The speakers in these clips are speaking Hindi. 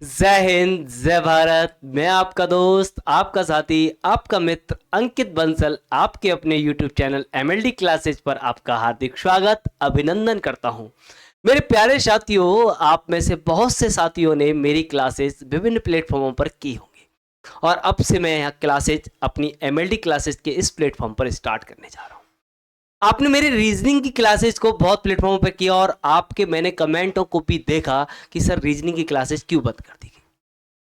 जय हिंद, जय भारत। मैं आपका दोस्त, आपका साथी, आपका मित्र अंकित बंसल आपके अपने YouTube चैनल MLD क्लासेज पर आपका हार्दिक स्वागत अभिनंदन करता हूं। मेरे प्यारे साथियों, आप में से बहुत से साथियों ने मेरी क्लासेस विभिन्न प्लेटफॉर्मों पर की होंगी और अब से मैं यहाँ क्लासेज अपनी MLD क्लासेज के इस प्लेटफॉर्म पर स्टार्ट करने जा रहा हूँ। आपने मेरी रीजनिंग की क्लासेस को बहुत प्लेटफॉर्मों पर किया और आपके मैंने कमेंटों को भी देखा कि सर रीजनिंग की क्लासेस क्यों बंद कर दी गई।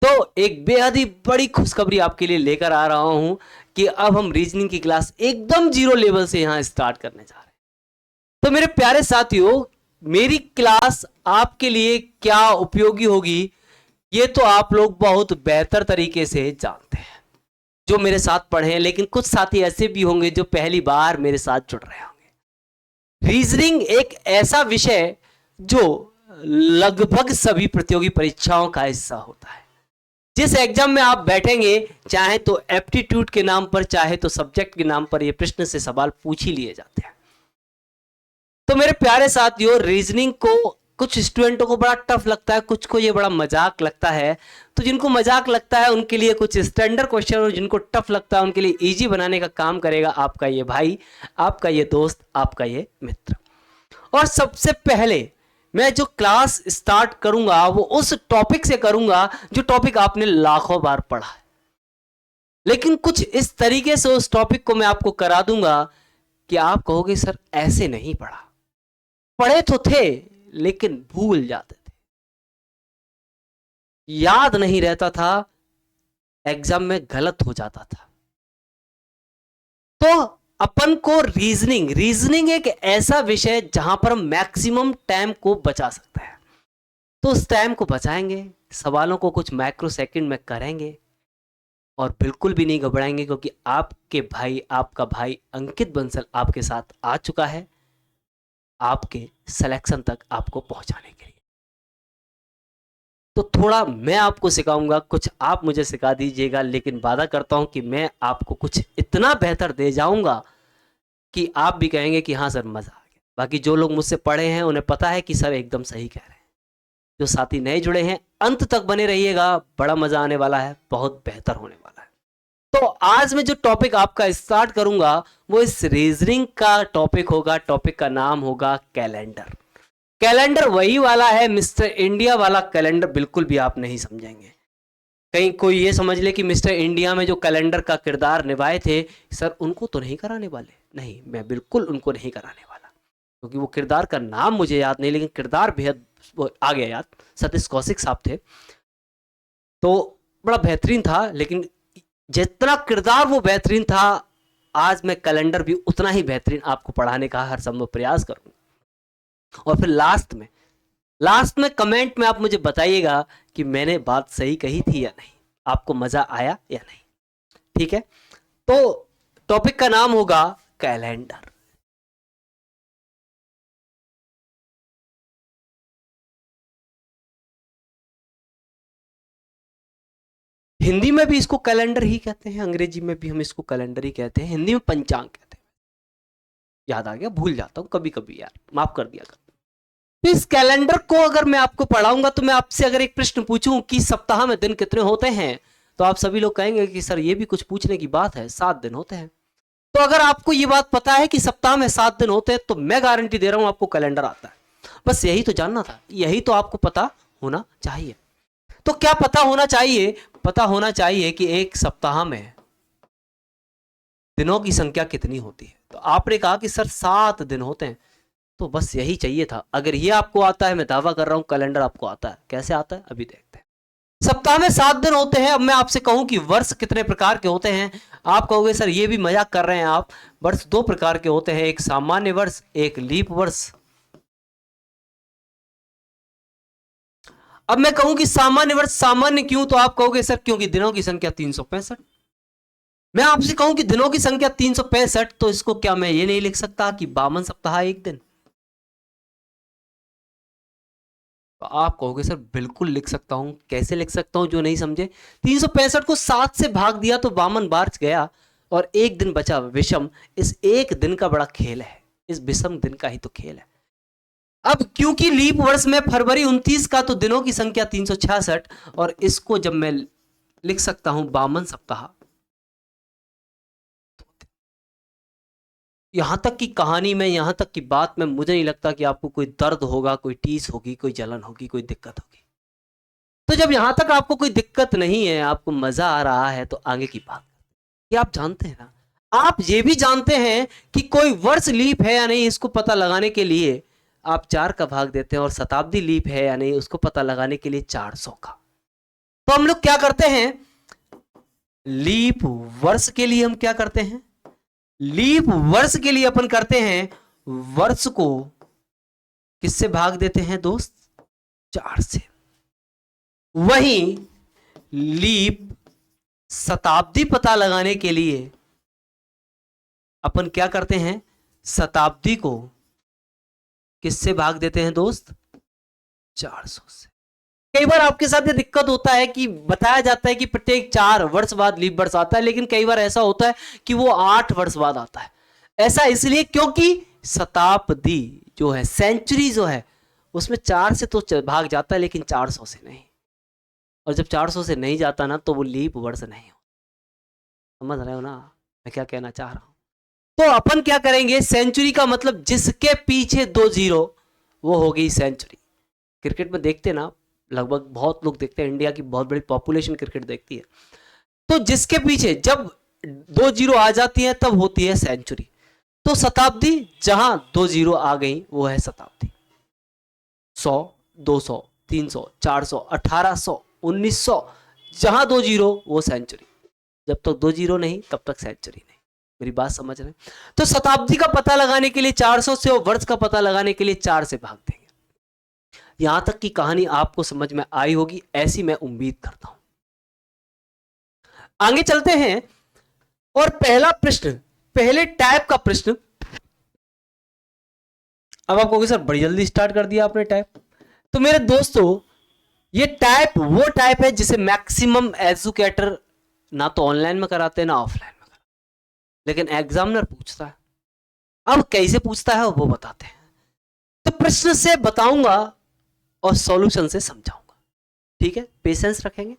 तो एक बेहद ही बड़ी खुशखबरी आपके लिए लेकर आ रहा हूं कि अब हम रीजनिंग की क्लास एकदम जीरो लेवल से यहां स्टार्ट करने जा रहे हैं। तो मेरे प्यारे साथियों, मेरी क्लास आपके लिए क्या उपयोगी होगी ये तो आप लोग बहुत बेहतर तरीके से जानते हैं जो मेरे साथ पढ़े हैं, लेकिन कुछ साथी ऐसे भी होंगे जो पहली बार मेरे साथ जुड़ रहे होंगे। रीजनिंग एक ऐसा विषय जो लगभग सभी प्रतियोगी परीक्षाओं का हिस्सा होता है। जिस एग्जाम में आप बैठेंगे, चाहे तो एप्टीट्यूड के नाम पर चाहे तो सब्जेक्ट के नाम पर, ये प्रश्न से सवाल पूछ ही लिए जाते हैं। तो मेरे प्यारे साथियों, रीजनिंग को कुछ स्टूडेंटों को बड़ा टफ लगता है, कुछ को ये बड़ा मजाक लगता है। तो जिनको मजाक लगता है उनके लिए कुछ स्टैंडर्ड क्वेश्चन और जिनको टफ लगता है उनके लिए इजी बनाने का काम करेगा आपका ये भाई, आपका ये दोस्त, आपका ये मित्र। और सबसे पहले मैं जो क्लास स्टार्ट करूंगा वो उस टॉपिक से करूंगा जो टॉपिक आपने लाखों बार पढ़ा है, लेकिन कुछ इस तरीके से उस टॉपिक को मैं आपको करा दूंगा कि आप कहोगे सर ऐसे नहीं पढ़ा, पढ़े तो थे लेकिन भूल जाते थे, याद नहीं रहता था, एग्जाम में गलत हो जाता था। तो अपन को रीजनिंग एक ऐसा विषय जहां पर हम मैक्सिमम टाइम को बचा सकते हैं। तो उस टाइम को बचाएंगे, सवालों को कुछ माइक्रो सेकंड में करेंगे और बिल्कुल भी नहीं घबराएंगे, क्योंकि आपके भाई, आपका भाई अंकित बंसल आपके साथ आ चुका है आपके सिलेक्शन तक आपको पहुंचाने के लिए। तो थोड़ा मैं आपको सिखाऊंगा, कुछ आप मुझे सिखा दीजिएगा, लेकिन वादा करता हूं कि मैं आपको कुछ इतना बेहतर दे जाऊंगा कि आप भी कहेंगे कि हाँ सर मजा आ गया। बाकी जो लोग मुझसे पढ़े हैं उन्हें पता है कि सर एकदम सही कह रहे हैं। जो साथी नए जुड़े हैं अंत तक बने रहिएगा, बड़ा मजा आने वाला है, बहुत बेहतर होने वाला है। तो आज मैं जो टॉपिक आपका स्टार्ट करूंगा वो इस रीजनिंग का टॉपिक होगा। टॉपिक का नाम होगा कैलेंडर। कैलेंडर वही वाला है, मिस्टर इंडिया वाला कैलेंडर बिल्कुल भी आप नहीं समझेंगे। कहीं कोई ये समझ ले कि मिस्टर इंडिया में जो कैलेंडर का किरदार निभाए थे सर उनको तो नहीं कराने वाले। नहीं, मैं बिल्कुल उनको नहीं कराने वाला, क्योंकि वो किरदार का नाम मुझे याद नहीं, लेकिन किरदार बेहद आ गया याद। सतीश कौशिक साहब थे, तो बड़ा बेहतरीन था, लेकिन जितना किरदार वो बेहतरीन था, आज मैं कैलेंडर भी उतना ही बेहतरीन आपको पढ़ाने का हर संभव प्रयास करूंगा। और फिर लास्ट में कमेंट में आप मुझे बताइएगा कि मैंने बात सही कही थी या नहीं, आपको मजा आया या नहीं। ठीक है, तो टॉपिक का नाम होगा कैलेंडर। हिंदी में भी इसको कैलेंडर ही कहते हैं, अंग्रेजी में भी हम इसको कैलेंडर ही कहते हैं, हिंदी में पंचांग कहते हैं। याद आ गया, भूल जाता हूं कभी कभी यार, माफ कर दिया कर। तो इस कैलेंडर को अगर मैं आपको पढ़ाऊंगा तो मैं आपसे अगर एक प्रश्न पूछूं कि सप्ताह में दिन कितने होते हैं, तो आप सभी लोग कहेंगे कि सर ये भी कुछ पूछने की बात है, 7 दिन होते हैं। तो अगर आपको ये बात पता है कि सप्ताह में 7 दिन होते हैं, तो मैं गारंटी दे रहा हूं आपको कैलेंडर आता है। बस यही तो जानना था, यही तो आपको पता होना चाहिए। तो क्या पता होना चाहिए? पता होना चाहिए कि एक सप्ताह में दिनों की संख्या कितनी होती है। तो आपने कहा कि सर 7 दिन होते हैं, तो बस यही चाहिए था। अगर ये आपको आता है, मैं दावा कर रहा हूं कैलेंडर आपको आता है। कैसे आता है अभी देखते हैं। सप्ताह में 7 दिन होते हैं। अब मैं आपसे कहूं कि वर्ष कितने प्रकार के होते हैं, आप कहोगे सर ये भी मजाक कर रहे हैं आप। वर्ष 2 प्रकार के होते हैं, एक सामान्य वर्ष, एक लीप वर्ष। अब मैं कहूं कि सामान्य वर्ष सामान्य क्यों, तो आप कहोगे सर क्योंकि दिनों की संख्या 365। मैं आपसे कहूं कि दिनों की संख्या 365, तो इसको क्या मैं ये नहीं लिख सकता कि 52 सप्ताह एक दिन? तो आप कहोगे सर बिल्कुल लिख सकता हूं। कैसे लिख सकता हूं जो नहीं समझे? 365 को 7 से भाग दिया तो 52 बार गया और एक दिन बचा विषम। इस एक दिन का बड़ा खेल है, इस विषम दिन का ही तो खेल है। अब क्योंकि लीप वर्ष में फरवरी 29 का तो दिनों की संख्या 366 और इसको जब मैं लिख सकता हूं 52 सप्ताह। यहां तक की कहानी में, यहां तक की बात में मुझे नहीं लगता कि आपको कोई दर्द होगा, कोई टीस होगी, कोई जलन होगी, कोई दिक्कत होगी। तो जब यहां तक आपको कोई दिक्कत नहीं है, आपको मजा आ रहा है, तो आगे की बात ये आप जानते हैं ना। आप ये भी जानते हैं कि कोई वर्ष लीप है या नहीं, इसको पता लगाने के लिए आप 4 का भाग देते हैं, और शताब्दी लीप है या नहीं उसको पता लगाने के लिए 400 का। तो हम लोग क्या करते हैं, लीप वर्ष के लिए हम क्या करते हैं, लीप वर्ष के लिए अपन करते हैं वर्ष को किससे भाग देते हैं दोस्त, 4 से। वहीं लीप शताब्दी पता लगाने के लिए अपन क्या करते हैं, शताब्दी को किससे भाग देते हैं दोस्त, 400 से। कई बार आपके साथ ये दिक्कत होता है कि बताया जाता है कि प्रत्येक 4 वर्ष बाद लीप वर्ष आता है, लेकिन कई बार ऐसा होता है कि वो 8 वर्ष बाद आता है। ऐसा इसलिए क्योंकि शताब्दी जो है, सेंचुरी जो है, उसमें 4 से तो भाग जाता है, लेकिन 400 से नहीं। और जब 400 से नहीं जाता ना, तो वो लीप वर्ष नहीं हो। समझ रहे हो ना मैं क्या कहना चाह रहा हूं। तो अपन क्या करेंगे, सेंचुरी का मतलब जिसके पीछे 2 जीरो, वो हो गई सेंचुरी। क्रिकेट में देखते ना, लगभग बहुत लोग देखते हैं, इंडिया की बहुत बड़ी पॉपुलेशन क्रिकेट देखती है। तो जिसके पीछे जब 2 जीरो आ जाती है तब होती है सेंचुरी। तो शताब्दी जहां 2 जीरो आ गई वो है शताब्दी। 100, 200, 300, 400, 1800, 1900, जहां 2 जीरो वो सेंचुरी। जब तक 2 जीरो नहीं तब तक सेंचुरी नहीं। मेरी बात समझ रहे हैं। तो शताब्दी का पता लगाने के लिए 400 से और वर्ष का पता लगाने के लिए 4 से भाग देंगे। यहां तक की कहानी आपको समझ में आई होगी, ऐसी मैं उम्मीद करता हूं। आगे चलते हैं और पहला प्रश्न, पहले टाइप का प्रश्न। अब आप कहोगे सर बड़ी जल्दी स्टार्ट कर दिया आपने टाइप। तो मेरे दोस्तों, ये टाइप वो टाइप है जिसे मैक्सिमम एजुकेटर ना तो ऑनलाइन में कराते हैं ना ऑफलाइन में कराते, लेकिन एग्जामिनर पूछता है। अब कैसे पूछता है वो बताते हैं। तो प्रश्न से बताऊंगा और सॉल्यूशन से समझाऊंगा, ठीक है, पेशेंस रखेंगे।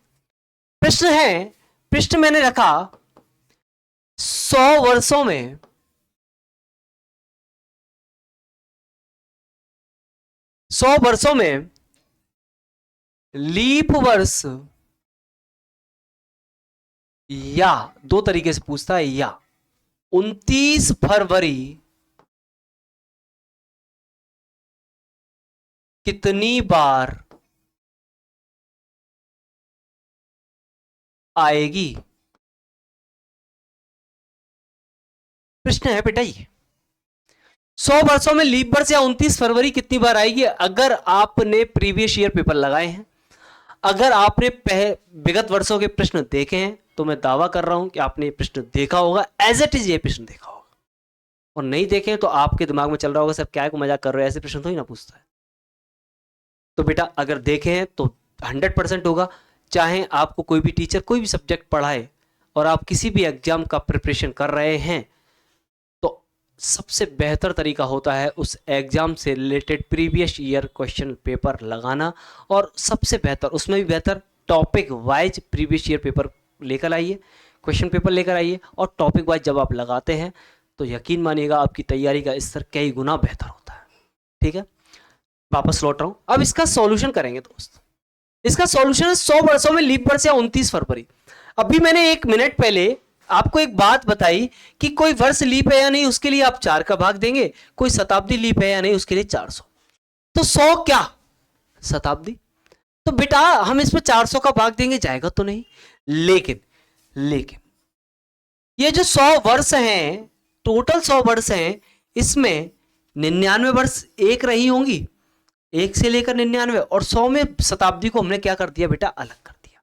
प्रश्न है, प्रश्न मैंने रखा 100 वर्षों में 100 वर्षों में लीप वर्ष या, 2 तरीके से पूछता है, या 29 फरवरी कितनी बार आएगी। प्रश्न है बेटा ये, 100 वर्षों में लीप वर्ष या 29 फरवरी कितनी बार आएगी। अगर आपने प्रीवियस ईयर पेपर लगाए हैं, अगर आपने विगत वर्षों के प्रश्न देखे हैं, तो मैं दावा कर रहा हूं कि आपने ये प्रश्न देखा होगा, एज इट इज ये प्रश्न देखा होगा। और नहीं देखे तो आपके दिमाग में चल रहा होगा, सब क्या को मजाक कर रहे हैं, ऐसे प्रश्न तो ही ना पूछता है। तो बेटा अगर देखे हैं तो 100% होगा। चाहे आपको कोई भी टीचर कोई भी सब्जेक्ट पढ़ाए और आप किसी भी एग्जाम का प्रिपरेशन कर रहे हैं, तो सबसे बेहतर तरीका होता है उस एग्जाम से related previous year question paper लगाना। और सबसे बेहतर, उसमें भी बेहतर, topic wise previous year paper लेकर आइए, क्वेश्चन पेपर लेकर आइए, और टॉपिक वाइज जब आप लगाते हैं तो यकीन मानिएगा आपकी तैयारी का स्तर कई गुना बेहतर होता है। ठीक है, वापस लौट रहा हूं। अब इसका सॉल्यूशन करेंगे दोस्त। इसका सॉल्यूशन है 100 वर्षों में लीप वर्ष या 29 फरवरी। अभी मैंने 1 मिनट पहले आपको एक बात बताई कि कोई वर्ष लीप है या नहीं उसके लिए आप 4 का भाग देंगे, कोई शताब्दी लीप है या नहीं उसके लिए 400। तो 100 क्या शताब्दी, तो बेटा हम इसमें 400 का भाग देंगे, जाएगा तो नहीं। लेकिन ये जो 100 वर्ष हैं, टोटल 100 वर्ष हैं, इसमें 99 वर्ष एक रही होंगी, 1 से लेकर 99, और 100 में शताब्दी को हमने क्या कर दिया बेटा, अलग कर दिया।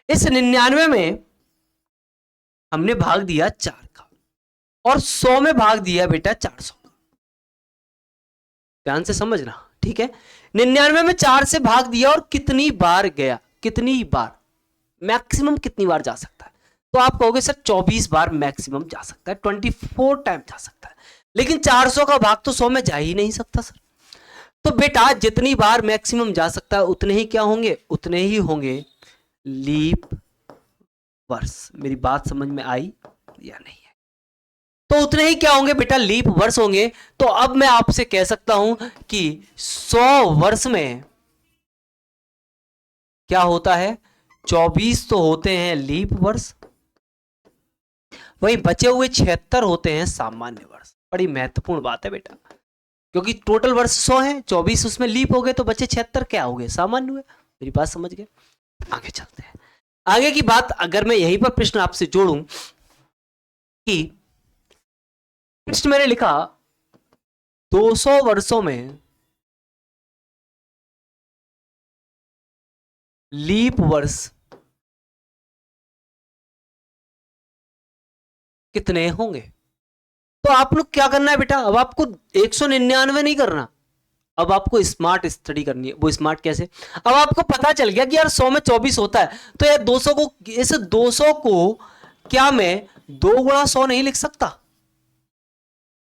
इस 99 में हमने भाग दिया 4 का, और 100 में भाग दिया बेटा 400 का। ध्यान से समझना, ठीक है। 99 में 4 से भाग दिया, और कितनी बार गया, कितनी बार, मैक्सिमम कितनी बार जा सकता है। तो आप कहोगे सर 24 बार मैक्सिमम जा सकता है, 24 टाइम जा सकता है। लेकिन 400 का भाग तो 100 में जा ही नहीं सकता सर। तो बेटा जितनी बार मैक्सिमम जा सकता है उतने ही क्या होंगे, उतने ही होंगे लीप वर्ष। मेरी बात समझ में आई या नहीं है? तो उतने ही क्या होंगे बेटा, लीप वर्ष होंगे। तो अब मैं आपसे कह सकता हूं कि 100 वर्ष में क्या होता है, 24 तो होते हैं लीप वर्ष, वही बचे हुए 76 होते हैं सामान्य वर्ष। बड़ी महत्वपूर्ण बात है बेटा, क्योंकि टोटल वर्ष 100 है, 24 उसमें लीप हो गए तो बचे 76 क्या हो गए, सामान्य हुए। मेरी बात समझ गए? आगे चलते हैं। आगे की बात अगर मैं यहीं पर प्रश्न आपसे जोड़ूं कि प्रश्न मैंने लिखा 200 वर्षों में लीप वर्ष कितने होंगे। तो आप लोग क्या करना है बेटा, अब आपको 199 नहीं करना, अब आपको स्मार्ट स्टडी करनी है। वो स्मार्ट कैसे, अब आपको पता चल गया कि यार 100 में 24 होता है, तो यार 200 को, इस 200 को क्या मैं 2 गुणा 100 नहीं लिख सकता,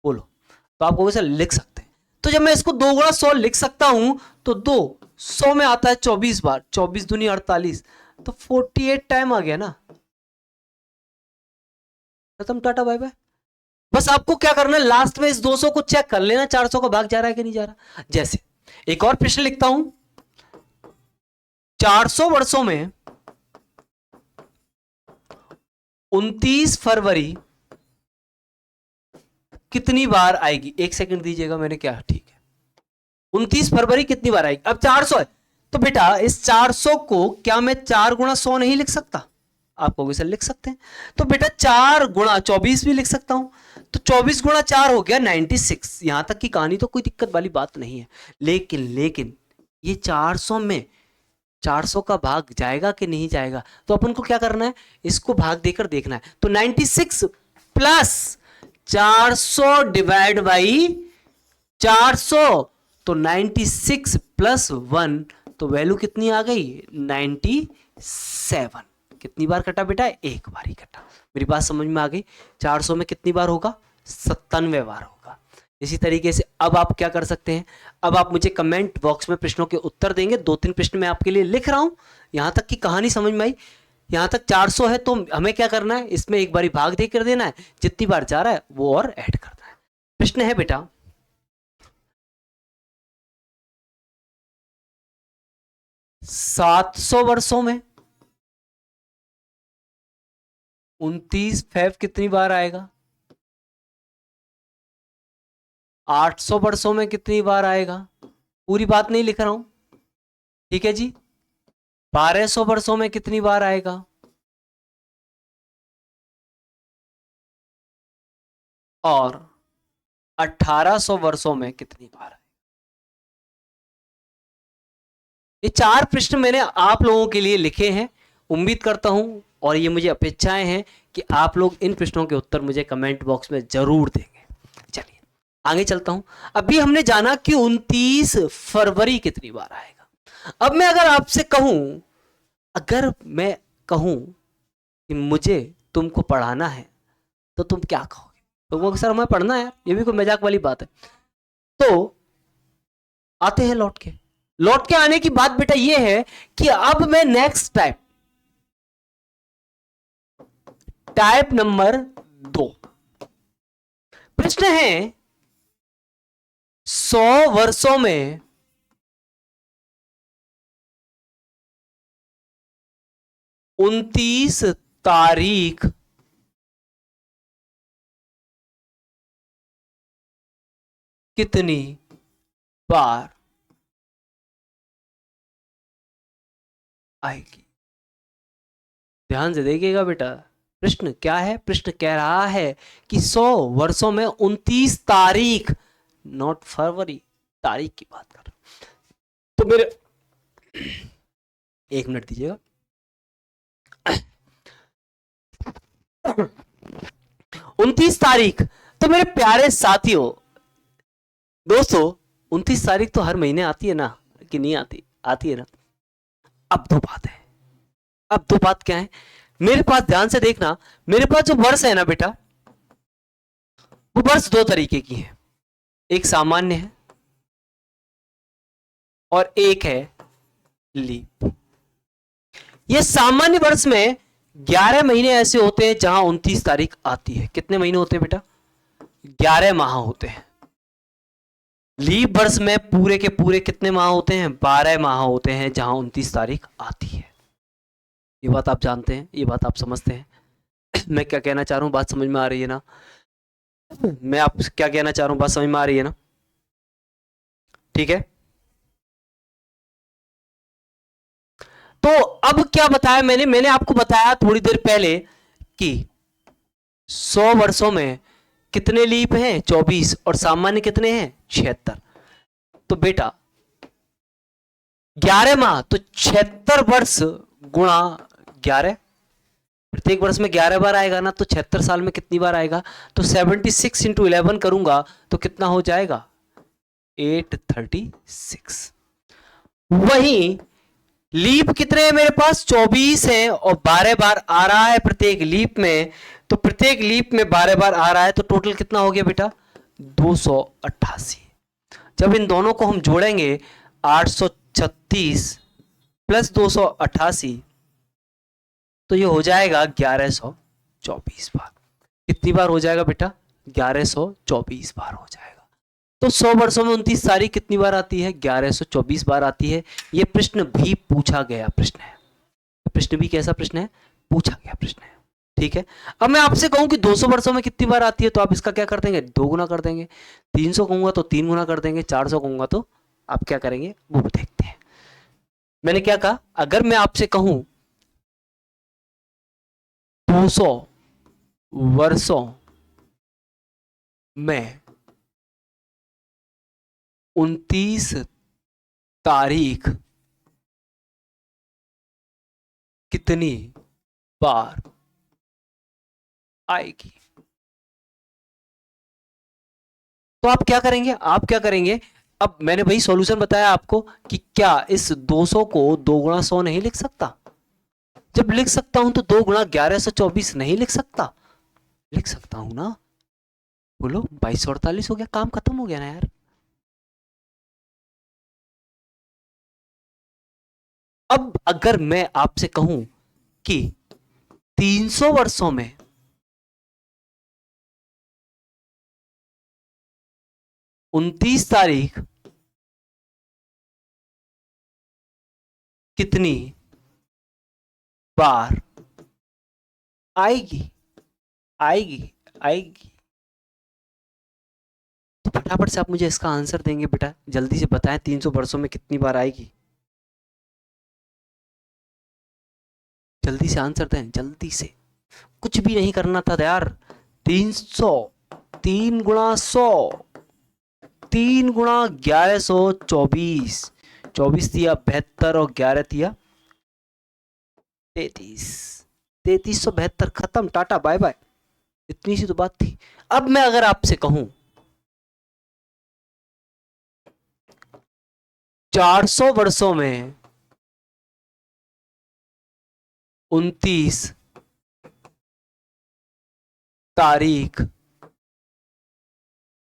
बोलो। तो आपको वैसे लिख सकते हैं। तो जब मैं इसको 2 गुणा 100 लिख सकता हूं तो 2 100 में आता है 24 बार, 24 दूनी 48, तो 48 टाइम आ गया ना, खत्म, टाटा बाय बाय। बस आपको क्या करना है, लास्ट में इस 200 को चेक कर लेना 400 का भाग जा रहा है कि नहीं जा रहा। जैसे एक और प्रश्न लिखता हूं, 400 वर्षों में 29 फरवरी कितनी बार आएगी। एक सेकंड दीजिएगा, मैंने क्या, ठीक है, 29 फरवरी कितनी बार आएगी। अब 400 है, तो बेटा इस 400 को क्या मैं 4 गुणा 100 नहीं लिख सकता, आपको वैसे लिख सकते हैं। तो बेटा 4 गुणा 24 भी लिख सकता हूं, तो 24 गुणा 4 हो गया 96। यहां तक की कहानी तो कोई दिक्कत वाली बात नहीं है, लेकिन ये 400 में 400 का भाग जाएगा कि नहीं जाएगा, तो अपन को क्या करना है, इसको भाग देकर देखना है। तो 96 प्लस 400 डिवाइड बाई 400, तो 96 प्लस 1, तो वैल्यू कितनी आ गई, 97। कितनी बार कटा बेटा, एक बार ही कटा। मेरी बात समझ में आ गई। 400 में कितनी बार होगा, 97 बार होगा। इसी तरीके से अब आप क्या कर सकते हैं, अब आप मुझे कमेंट बॉक्स में प्रश्नों के उत्तर देंगे। 2-3 प्रश्न मैं आपके लिए लिख रहा हूं। यहां तक की कहानी समझ में आई, यहां तक 400 है, तो हमें क्या करना है, इसमें एक बारी भाग देकर देना है, जितनी बार जा रहा है वो और ऐड करना है। प्रश्न है बेटा, 700 वर्षों में 29 फेब कितनी बार आएगा, 800 वर्षों में कितनी बार आएगा, पूरी बात नहीं लिख रहा हूं, ठीक है जी। 1200 वर्षों में कितनी बार आएगा, और 1800 वर्षों में कितनी बार आएगा। ये 4 प्रश्न मैंने आप लोगों के लिए लिखे हैं। उम्मीद करता हूं और ये मुझे अपेक्षाएं हैं कि आप लोग इन प्रश्नों के उत्तर मुझे कमेंट बॉक्स में जरूर देंगे। चलिए आगे चलता हूं। अभी हमने जाना कि 29 फरवरी कितनी बार आएगा। अब मैं अगर आपसे कहूं, अगर मैं कहूं कि मुझे तुमको पढ़ाना है, तो तुम क्या कहोगे। तुम कहोगे सर हमें पढ़ना है, ये भी कोई मजाक वाली बात है। तो आते हैं लौट के आने की बात बेटा ये है कि अब मैं नेक्स्ट टाइप नंबर 2 प्रश्न है, 100 वर्षों में 29 तारीख कितनी बार आएगी। ध्यान से देखिएगा बेटा, प्रश्न क्या है, प्रश्न कह रहा है कि 100 वर्षों में 29 तारीख, नॉट फरवरी, तारीख की बात कर रहा हूं। तो मेरे 1 मिनट दीजिएगा। 29 तारीख, तो मेरे प्यारे साथियों, दोस्तों 29 तारीख तो हर महीने आती है ना, कि नहीं आती, आती है ना। अब दो बात है, अब दो बात क्या है, मेरे पास ध्यान से देखना, मेरे पास जो वर्ष है ना बेटा, वो वर्ष 2 तरीके की है। एक सामान्य है और एक है लीप। ये सामान्य वर्ष में 11 महीने ऐसे होते हैं जहां 29 तारीख आती है। कितने महीने होते हैं बेटा? 11 माह होते हैं। लीप वर्ष में पूरे के पूरे कितने माह होते हैं? 12 माह होते हैं जहां 29 तारीख आती है। ये बात आप जानते हैं, ये बात आप समझते हैं। मैं क्या कहना चाह रहा हूं, बात समझ में आ रही है ना? मैं आप क्या कहना चाह रहा हूं, बात समझ में आ रही है ना? ठीक है। तो अब क्या बताया मैंने आपको बताया थोड़ी देर पहले कि 100 वर्षों में कितने लीप हैं? 24। और सामान्य कितने हैं? 76। तो बेटा 11 माह तो 76 वर्ष गुणा 11, प्रत्येक वर्ष में 11 बार आएगा ना, तो 76 साल में कितनी बार आएगा? तो 76 इंटू 11 करूंगा तो कितना हो जाएगा? 836। वहीं लीप कितने हैं मेरे पास? 24 है और 12 बार आ रहा है प्रत्येक लीप में। तो प्रत्येक लीप में 12 बार आ रहा है, तो टोटल कितना हो गया बेटा? 288। जब इन दोनों को हम जोड़ेंगे 836 प्लस 288, तो ये हो जाएगा 1124 बार। कितनी बार हो जाएगा बेटा? 1124 बार हो जाएगा। तो 100 वर्षों में 29 तारीख कितनी बार आती है? 1124 बार आती है। यह प्रश्न भी पूछा गया प्रश्न है। प्रश्न भी कैसा प्रश्न है? पूछा गया प्रश्न है। ठीक है। अब मैं आपसे कहूं कि 200 वर्षों में कितनी बार आती है, तो आप इसका क्या कर देंगे? 2 गुना कर देंगे। 300 कहूंगा तो 3 गुना कर देंगे। 400 कहूंगा तो आप क्या करेंगे, वो देखते हैं। मैंने क्या कहा? अगर मैं आपसे कहूं 200 वर्षों में 29 तारीख कितनी बार आएगी, तो आप क्या करेंगे? आप क्या करेंगे? अब मैंने वही सॉल्यूशन बताया आपको कि क्या इस 200 को 2 गुणा 100 नहीं लिख सकता? जब लिख सकता हूं तो 2 गुणा 1124 नहीं लिख सकता? लिख सकता हूं ना। बोलो 2248 हो गया, काम खत्म हो गया ना यार। अब अगर मैं आपसे कहूं कि 300 वर्षों में 29 तारीख कितनी बार आएगी? आएगी आएगी। तो फटाफट से आप मुझे इसका आंसर देंगे बेटा, जल्दी से बताएं 300 वर्षों में कितनी बार आएगी। जल्दी से आंसर दें, जल्दी से। कुछ भी नहीं करना था यार। 300, 3 गुणा 100, 3 गुणा 1124, 24 दिया 72 और 11 दिया 33, 3372। खत्म, टाटा बाय बाय। इतनी सी तो बात थी। अब मैं अगर आपसे कहूं 400 वर्षों में 29 तारीख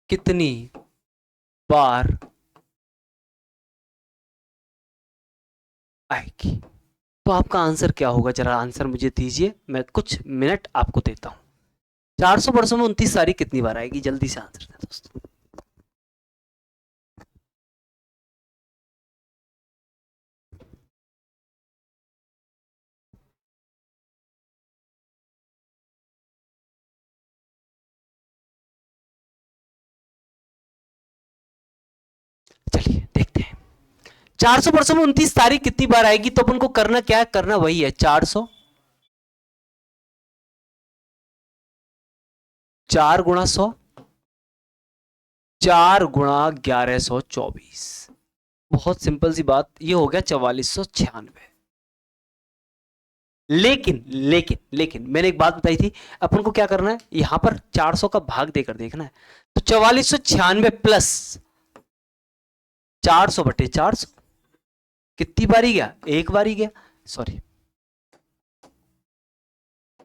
कितनी बार आएगी, तो आपका आंसर क्या होगा? जरा आंसर मुझे दीजिए, मैं कुछ मिनट आपको देता हूं। 400 वर्षों में 29 तारीख कितनी बार आएगी? जल्दी से आंसर दें दोस्तों। चलिए देखते हैं 400 वर्षों में 29 तारीख कितनी बार आएगी। तो अपन को करना क्या है? करना वही है 400, 4 गुणा 100, 4 गुणा 1124। बहुत सिंपल सी बात, ये हो गया 4496। लेकिन लेकिन लेकिन मैंने एक बात बताई थी, अपन को क्या करना है? यहां पर 400 का भाग देकर देखना है। तो 4496 प्लस 400 बटे 400 कितनी बारी गया? एक बारी गया। सॉरी,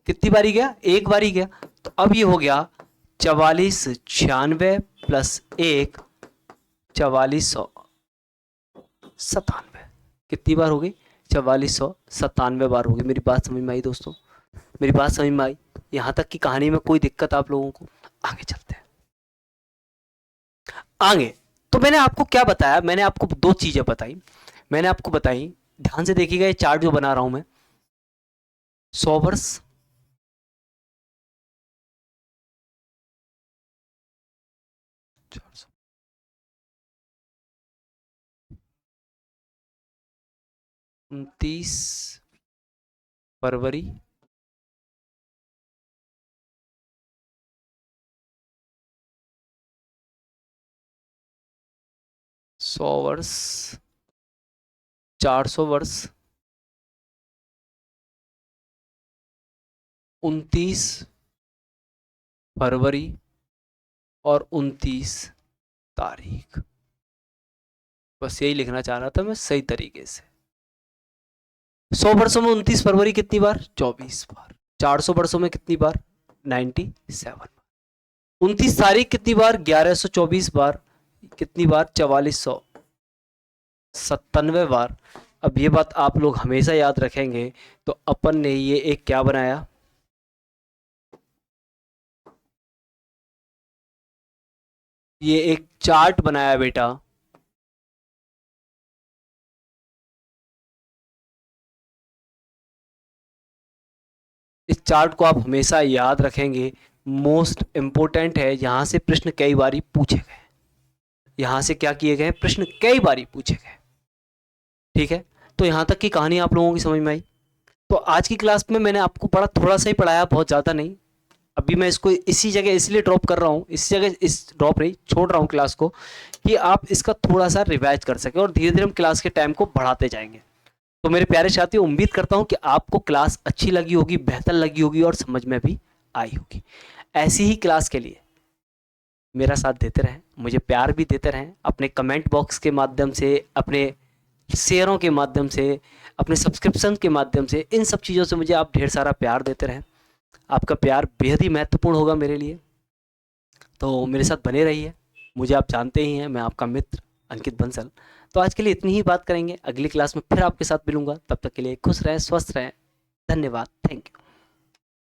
कितनी बारी गया? एक बारी गया। तो अब ये हो गया 4496 प्लस 1, 4400। 97। कितनी बार हो गई? 4497 बार हो गई। मेरी बात समझ में आई दोस्तों? मेरी बात समझ में आई? यहाँ तक की कहानी में कोई दिक्कत आप लोगों को? आगे चलते हैं आगे। तो मैंने आपको क्या बताया? मैंने आपको दो चीजें बताई। मैंने आपको बताई, ध्यान से देखिएगा, ये चार्ट जो बना रहा हूं मैं, 100 वर्ष, 29 फरवरी, 100 वर्ष, 400 वर्ष, 29 फरवरी और 29 तारीख। बस यही लिखना चाह रहा था मैं सही तरीके से। 100 वर्षों में 29 फरवरी कितनी बार? 24 बार। 400 वर्षों में कितनी बार? 97 बार। 29 तारीख कितनी बार? 1124 बार। कितनी बार? 4497 बार। अब ये बात आप लोग हमेशा याद रखेंगे। तो अपन ने ये एक क्या बनाया? ये एक चार्ट बनाया बेटा। इस चार्ट को आप हमेशा याद रखेंगे, मोस्ट इंपोर्टेंट है। यहां से प्रश्न कई बारी पूछे गए, यहां से क्या किए गए? प्रश्न कई बारी पूछे गए। ठीक है, तो यहां तक की कहानी आप लोगों की समझ में आई? तो आज की क्लास में मैंने आपको पढ़ा, थोड़ा सा ही पढ़ाया, बहुत ज़्यादा नहीं। अभी मैं इसको इसी जगह इसलिए ड्रॉप कर रहा हूँ, इसी जगह इस ड्रॉप नहीं, छोड़ रहा हूँ क्लास को, कि आप इसका थोड़ा सा रिवाइज कर सकें और धीरे धीरे हम क्लास के टाइम को बढ़ाते जाएंगे। तो मेरे प्यारे साथियों, उम्मीद करता हूँ कि आपको क्लास अच्छी लगी होगी, बेहतर लगी होगी और समझ में भी आई होगी। ऐसी ही क्लास के लिए मेरा साथ देते रहें, मुझे प्यार भी देते रहें, अपने कमेंट बॉक्स के माध्यम से, अपने शेयरों के माध्यम से, अपने सब्सक्रिप्शन के माध्यम से, इन सब चीज़ों से मुझे आप ढेर सारा प्यार देते रहें। आपका प्यार बेहद ही महत्वपूर्ण होगा मेरे लिए। तो मेरे साथ बने रहिए। मुझे आप जानते ही हैं, मैं आपका मित्र अंकित बंसल। तो आज के लिए इतनी ही बात करेंगे, अगली क्लास में फिर आपके साथ मिलूंगा। तब तक के लिए खुश रहें, स्वस्थ रहें। धन्यवाद, थैंक यू।